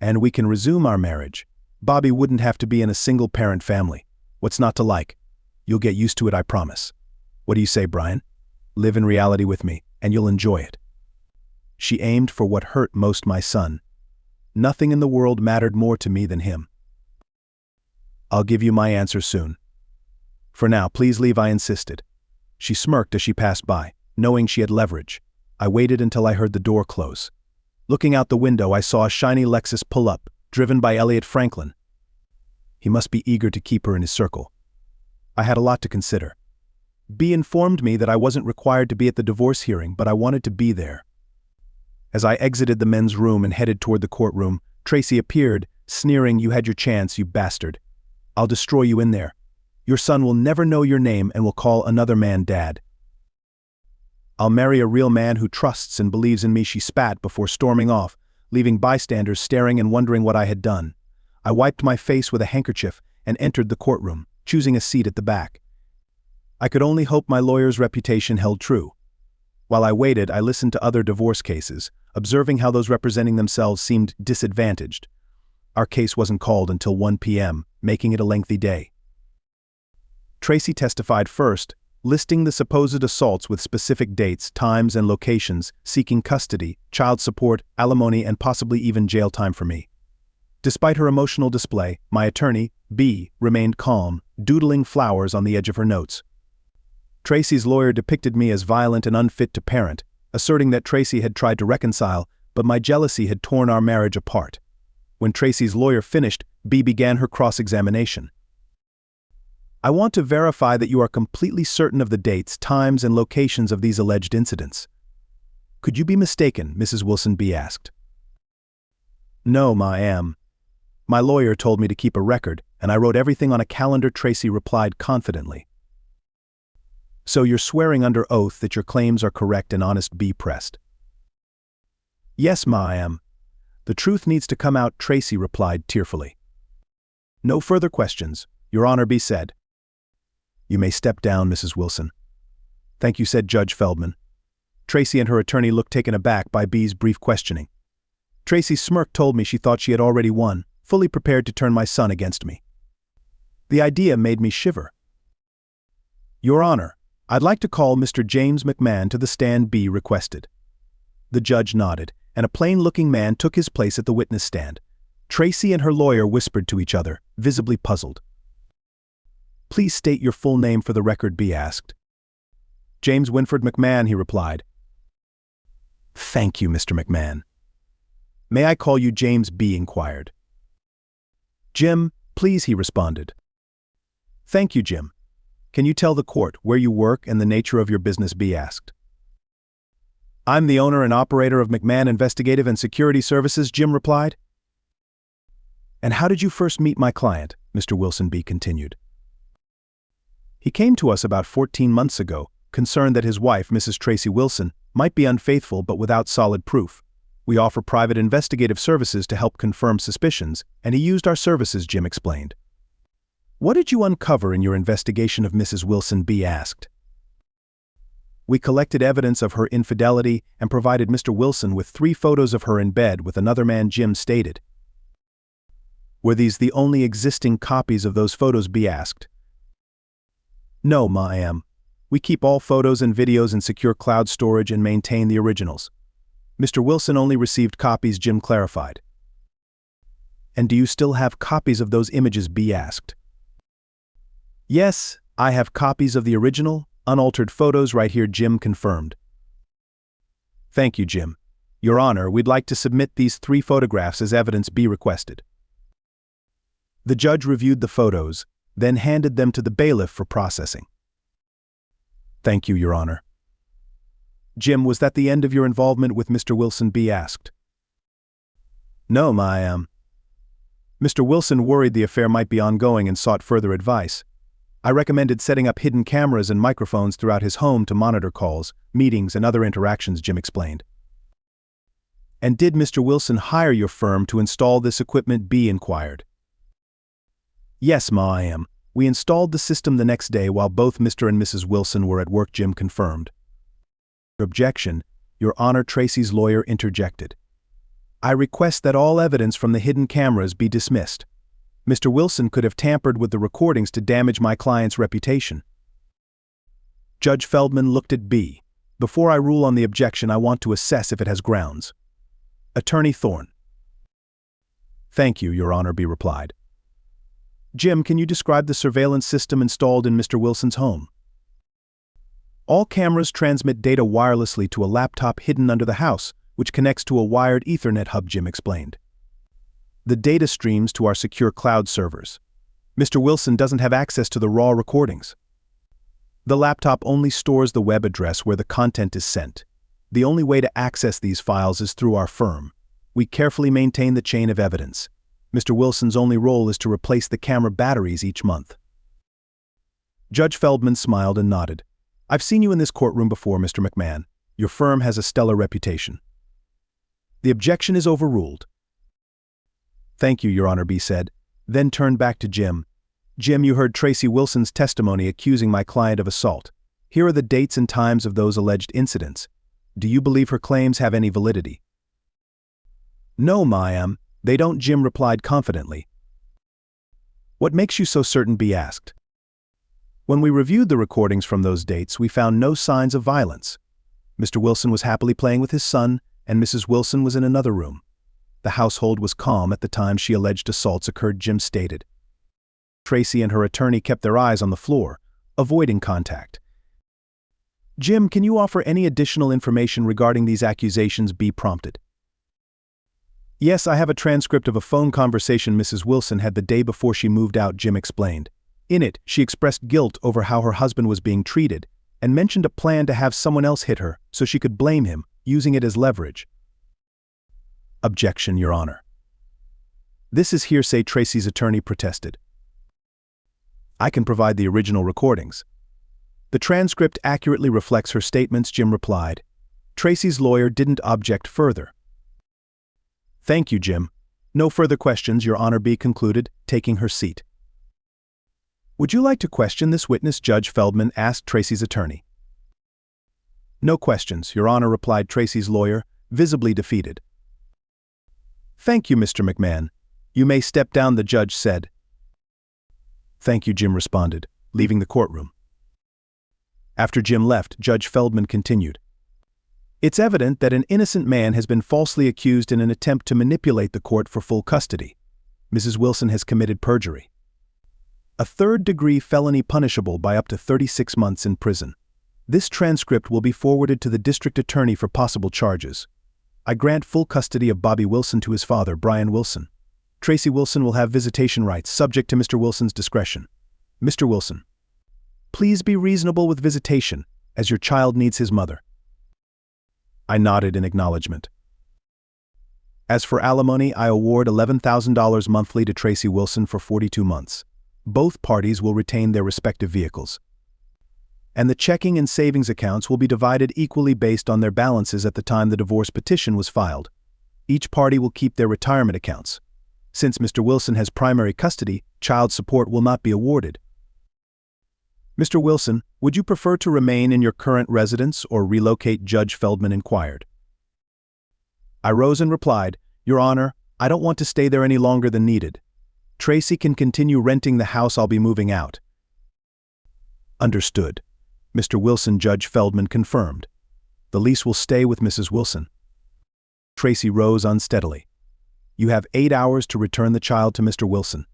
And we can resume our marriage. Bobby wouldn't have to be in a single-parent family. What's not to like? You'll get used to it, I promise. What do you say, Brian? Live in reality with me, and you'll enjoy it." She aimed for what hurt most my son. Nothing in the world mattered more to me than him. "I'll give you my answer soon. For now, please leave," I insisted. She smirked as she passed by, knowing she had leverage. I waited until I heard the door close. Looking out the window, I saw a shiny Lexus pull up, driven by Elliot Franklin. He must be eager to keep her in his circle. I had a lot to consider. B informed me that I wasn't required to be at the divorce hearing, but I wanted to be there. As I exited the men's room and headed toward the courtroom, Tracy appeared, sneering, "You had your chance, you bastard. I'll destroy you in there. Your son will never know your name and will call another man dad. I'll marry a real man who trusts and believes in me," she spat before storming off, leaving bystanders staring and wondering what I had done. I wiped my face with a handkerchief and entered the courtroom, choosing a seat at the back. I could only hope my lawyer's reputation held true. While I waited, I listened to other divorce cases, observing how those representing themselves seemed disadvantaged. Our case wasn't called until 1 p.m., making it a lengthy day. Tracy testified first, listing the supposed assaults with specific dates, times, and locations, seeking custody, child support, alimony, and possibly even jail time for me. Despite her emotional display, my attorney, B, remained calm, doodling flowers on the edge of her notes. Tracy's lawyer depicted me as violent and unfit to parent, asserting that Tracy had tried to reconcile, but my jealousy had torn our marriage apart. When Tracy's lawyer finished, B began her cross-examination. "I want to verify that you are completely certain of the dates, times, and locations of these alleged incidents." "Could you be mistaken?" Mrs. Wilson B asked. "No, ma, I am. My lawyer told me to keep a record, and I wrote everything on a calendar," Tracy replied confidently. "So you're swearing under oath that your claims are correct and honest?" B pressed. "Yes, ma, I am. The truth needs to come out," Tracy replied tearfully. "No further questions, Your Honor," B said. "You may step down, Mrs. Wilson." "Thank you," said Judge Feldman. Tracy and her attorney looked taken aback by B's brief questioning. Tracy's smirk told me she thought she had already won, fully prepared to turn my son against me. The idea made me shiver. "Your Honor, I'd like to call Mr. James McMahon to the stand," B requested. The judge nodded, and a plain-looking man took his place at the witness stand. Tracy and her lawyer whispered to each other, visibly puzzled. "Please state your full name for the record," B asked. "James Winford McMahon," he replied. "Thank you, Mr. McMahon." "May I call you James?" B inquired. "Jim, please," he responded. "Thank you, Jim. Can you tell the court where you work and the nature of your business?" B asked. "I'm the owner and operator of McMahon Investigative and Security Services," Jim replied. "And how did you first meet my client?" Mr. Wilson B continued. "He came to us about 14 months ago, concerned that his wife, Mrs. Tracy Wilson, might be unfaithful but without solid proof. We offer private investigative services to help confirm suspicions, and he used our services," Jim explained. "What did you uncover in your investigation of Mrs. Wilson?" B asked. "We collected evidence of her infidelity and provided Mr. Wilson with 3 photos of her in bed with another man," Jim stated. "Were these the only existing copies of those photos?" B asked. "No, ma, I am. We keep all photos and videos in secure cloud storage and maintain the originals. Mr. Wilson only received copies," Jim clarified. "And do you still have copies of those images?" B asked. "Yes, I have copies of the original, unaltered photos right here," Jim confirmed. "Thank you, Jim. Your Honor, we'd like to submit these 3 photographs as evidence," B requested. The judge reviewed the photos, then handed them to the bailiff for processing. "Thank you, Your Honor." "Jim, was that the end of your involvement with Mr. Wilson?" B asked. "No, ma, I am." Mr. Wilson worried the affair might be ongoing and sought further advice. I recommended setting up hidden cameras and microphones throughout his home to monitor calls, meetings, and other interactions, Jim explained. "And did Mr. Wilson hire your firm to install this equipment?" B inquired. "Yes, ma, I am. We installed the system the next day while both Mr. and Mrs. Wilson were at work," Jim confirmed. "Objection, Your Honor," Tracy's lawyer interjected. "I request that all evidence from the hidden cameras be dismissed. Mr. Wilson could have tampered with the recordings to damage my client's reputation." Judge Feldman looked at B. "Before I rule on the objection, I want to assess if it has grounds." Attorney Thorne. "Thank you, Your Honor," B replied. "Jim, can you describe the surveillance system installed in Mr. Wilson's home?" "All cameras transmit data wirelessly to a laptop hidden under the house, which connects to a wired Ethernet hub," Jim explained. "The data streams to our secure cloud servers. Mr. Wilson doesn't have access to the raw recordings. The laptop only stores the web address where the content is sent. The only way to access these files is through our firm. We carefully maintain the chain of evidence. Mr. Wilson's only role is to replace the camera batteries each month. Judge Feldman smiled and nodded. I've seen you in this courtroom before, Mr. McMahon. Your firm has a stellar reputation. The objection is overruled. Thank you, Your Honor, B said, then turned back to Jim. Jim, you heard Tracy Wilson's testimony accusing my client of assault. Here are the dates and times of those alleged incidents. Do you believe her claims have any validity? No, ma'am, they don't, Jim replied confidently. What makes you so certain? B asked. When we reviewed the recordings from those dates, we found no signs of violence. Mr. Wilson was happily playing with his son, and Mrs. Wilson was in another room. The household was calm at the time she alleged assaults occurred, Jim stated. Tracy and her attorney kept their eyes on the floor, avoiding contact. Jim, can you offer any additional information regarding these accusations? B prompted. Yes, I have a transcript of a phone conversation Mrs. Wilson had the day before she moved out, Jim explained. In it, she expressed guilt over how her husband was being treated and mentioned a plan to have someone else hit her so she could blame him, using it as leverage. Objection, Your Honor. This is hearsay, Tracy's attorney protested. I can provide the original recordings. The transcript accurately reflects her statements, Jim replied. Tracy's lawyer didn't object further. Thank you, Jim. No further questions, Your Honor, B concluded, taking her seat. Would you like to question this witness? Judge Feldman asked Tracy's attorney. No questions, Your Honor, replied Tracy's lawyer, visibly defeated. Thank you, Mr. McMahon. You may step down, the judge said. Thank you, Jim responded, leaving the courtroom. After Jim left, Judge Feldman continued. It's evident that an innocent man has been falsely accused in an attempt to manipulate the court for full custody. Mrs. Wilson has committed perjury. A third-degree felony punishable by up to 36 months in prison. This transcript will be forwarded to the district attorney for possible charges. I grant full custody of Bobby Wilson to his father, Brian Wilson. Tracy Wilson will have visitation rights subject to Mr. Wilson's discretion. Mr. Wilson, please be reasonable with visitation, as your child needs his mother. I nodded in acknowledgement. As for alimony, I award $11,000 monthly to Tracy Wilson for 42 months. Both parties will retain their respective vehicles. And the checking and savings accounts will be divided equally based on their balances at the time the divorce petition was filed. Each party will keep their retirement accounts. Since Mr. Wilson has primary custody, child support will not be awarded. Mr. Wilson, would you prefer to remain in your current residence or relocate? Judge Feldman inquired. I rose and replied, Your Honor, I don't want to stay there any longer than needed. Tracy can continue renting the house. I'll be moving out. Understood. Mr. Wilson, Judge Feldman confirmed. The lease will stay with Mrs. Wilson. Tracy rose unsteadily. You have 8 hours to return the child to Mr. Wilson.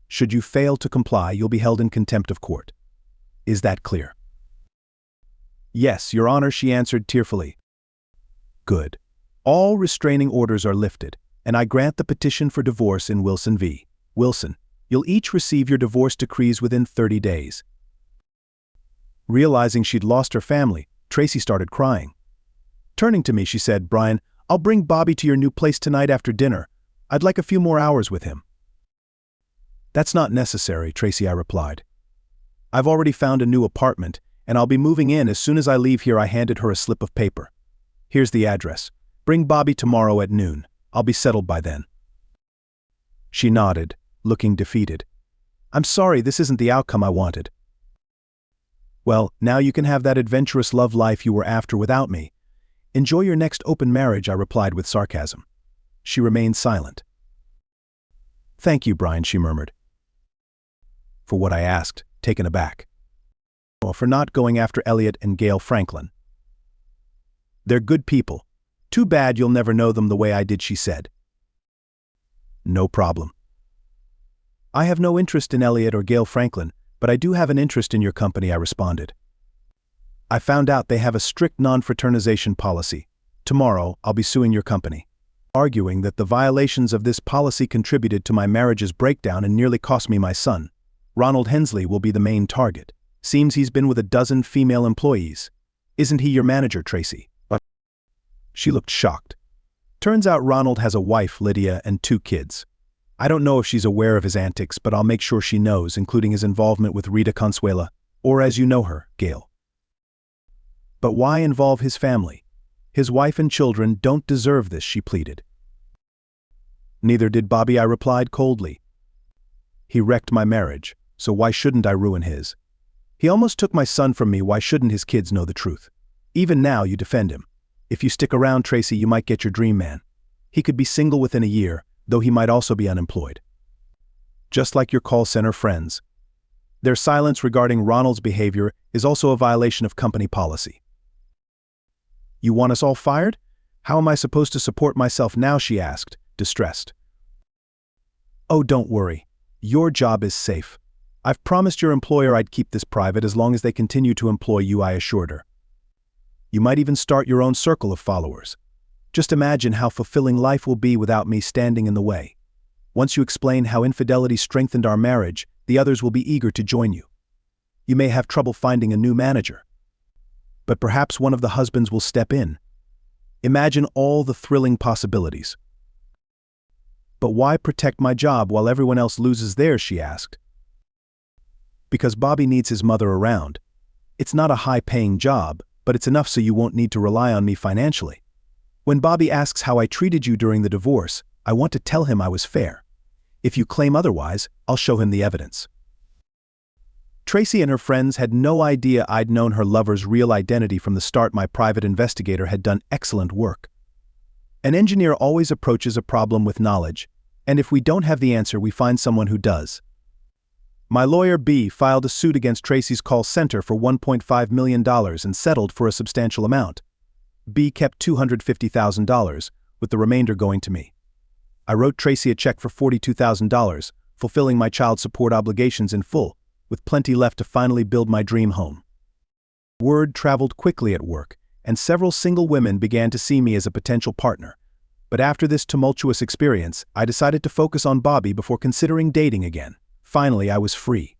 Should you fail to comply, you'll be held in contempt of court. Is that clear? Yes, Your Honor, she answered tearfully. Good. All restraining orders are lifted, and I grant the petition for divorce in Wilson v. Wilson. You'll each receive your divorce decrees within 30 days. Realizing she'd lost her family, Tracy started crying. Turning to me, she said, Brian, I'll bring Bobby to your new place tonight after dinner. I'd like a few more hours with him. That's not necessary, Tracy, I replied. I've already found a new apartment, and I'll be moving in as soon as I leave here. I handed her a slip of paper. Here's the address. Bring Bobby tomorrow at noon. I'll be settled by then. She nodded, looking defeated. I'm sorry, this isn't the outcome I wanted. Well, now you can have that adventurous love life you were after without me. Enjoy your next open marriage, I replied with sarcasm. She remained silent. Thank you, Brian, she murmured. For what I asked, taken aback. For not going after Elliot and Gail Franklin. They're good people. Too bad you'll never know them the way I did, she said. No problem. I have no interest in Elliot or Gail Franklin, but I do have an interest in your company, I responded. I found out they have a strict non-fraternization policy. Tomorrow, I'll be suing your company, arguing that the violations of this policy contributed to my marriage's breakdown and nearly cost me my son. Ronald Hensley will be the main target. Seems he's been with a dozen female employees. Isn't he your manager, Tracy? She looked shocked. Turns out Ronald has a wife, Lydia, and 2 kids. I don't know if she's aware of his antics, but I'll make sure she knows, including his involvement with Rita Consuela, or as you know her, Gail. But why involve his family? His wife and children don't deserve this, she pleaded. Neither did Bobby, I replied coldly. He wrecked my marriage, so why shouldn't I ruin his? He almost took my son from me, why shouldn't his kids know the truth? Even now you defend him. If you stick around, Tracy, you might get your dream man. He could be single within a year, though he might also be unemployed. Just like your call center friends. Their silence regarding Ronald's behavior is also a violation of company policy. You want us all fired? How am I supposed to support myself now, she asked, distressed. Oh, don't worry. Your job is safe. I've promised your employer I'd keep this private as long as they continue to employ you, I assured her. You might even start your own circle of followers. Just imagine how fulfilling life will be without me standing in the way. Once you explain how infidelity strengthened our marriage, the others will be eager to join you. You may have trouble finding a new manager, but perhaps one of the husbands will step in. Imagine all the thrilling possibilities. But why protect my job while everyone else loses theirs, she asked. Because Bobby needs his mother around. It's not a high-paying job, but it's enough so you won't need to rely on me financially. When Bobby asks how I treated you during the divorce, I want to tell him I was fair. If you claim otherwise, I'll show him the evidence. Tracy and her friends had no idea I'd known her lover's real identity from the start. My private investigator had done excellent work. An engineer always approaches a problem with knowledge, and if we don't have the answer, we find someone who does. My lawyer B filed a suit against Tracy's call center for $1.5 million and settled for a substantial amount. B kept $250,000, with the remainder going to me. I wrote Tracy a check for $42,000, fulfilling my child support obligations in full, with plenty left to finally build my dream home. Word traveled quickly at work, and several single women began to see me as a potential partner. But after this tumultuous experience, I decided to focus on Bobby before considering dating again. Finally, I was free.